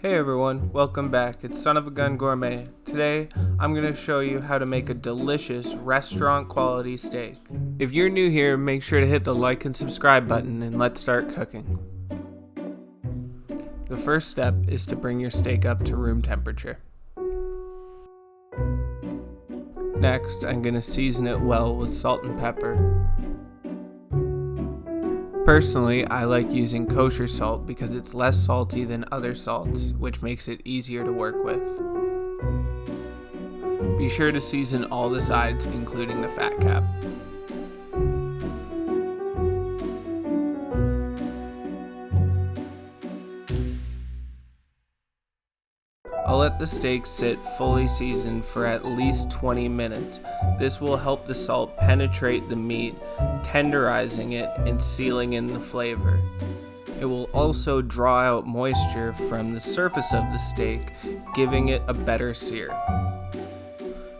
Hey everyone, welcome back. It's Son of a Gun Gourmet. Today, I'm going to show you how to make a delicious restaurant quality steak. If you're new here, make sure to hit the like and subscribe button and let's start cooking. The first step is to bring your steak up to room temperature. Next, I'm going to season it well with salt and pepper. Personally, I like using kosher salt because it's less salty than other salts, which makes it easier to work with. Be sure to season all the sides, including the fat cap. I'll let the steak sit fully seasoned for at least 20 minutes. This will help the salt penetrate the meat, tenderizing it and sealing in the flavor. It will also draw out moisture from the surface of the steak, giving it a better sear.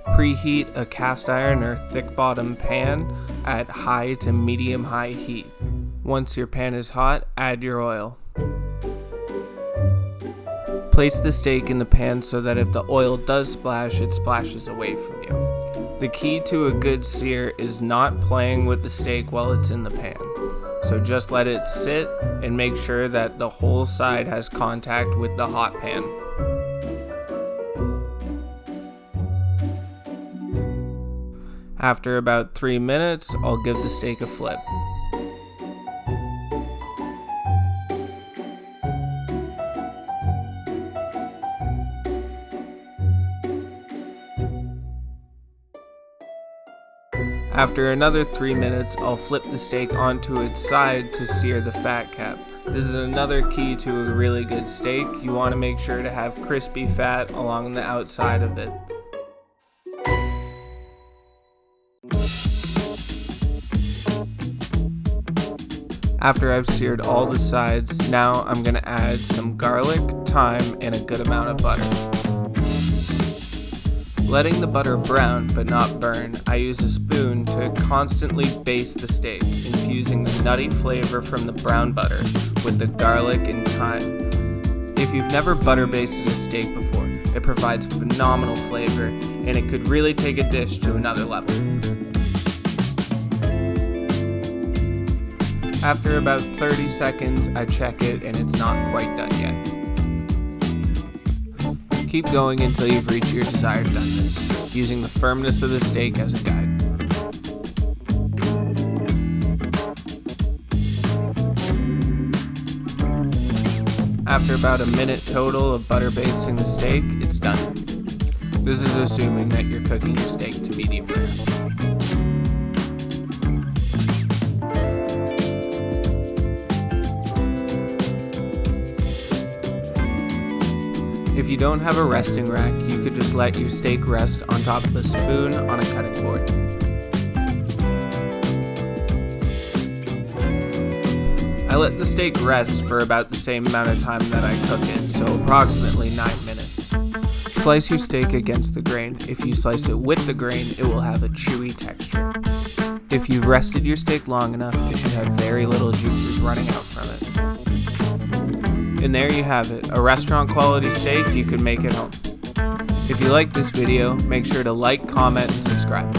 Preheat a cast iron or thick bottom pan at high to medium high heat. Once your pan is hot, add your oil. Place the steak in the pan so that if the oil does splash, it splashes away from you. The key to a good sear is not playing with the steak while it's in the pan. So just let it sit and make sure that the whole side has contact with the hot pan. After about 3 minutes, I'll give the steak a flip. After another 3 minutes, I'll flip the steak onto its side to sear the fat cap. This is another key to a really good steak. You want to make sure to have crispy fat along the outside of it. After I've seared all the sides, now I'm going to add some garlic, thyme, and a good amount of butter. Letting the butter brown but not burn, I use a spoon to constantly baste the steak, infusing the nutty flavor from the brown butter with the garlic and thyme. If you've never butter basted a steak before, it provides phenomenal flavor and it could really take a dish to another level. After about 30 seconds, I check it and it's not quite done yet. Keep going until you've reached your desired doneness, using the firmness of the steak as a guide. After about a minute total of butter basting the steak, it's done. This is assuming that you're cooking your steak to medium rare. If you don't have a resting rack, you could just let your steak rest on top of a spoon on a cutting board. I let the steak rest for about the same amount of time that I cook it, so approximately 9 minutes. Slice your steak against the grain. If you slice it with the grain, it will have a chewy texture. If you've rested your steak long enough, it should have very little juices running out from it. And there you have it, a restaurant quality steak you could make at home. If you like this video, make sure to like, comment, and subscribe.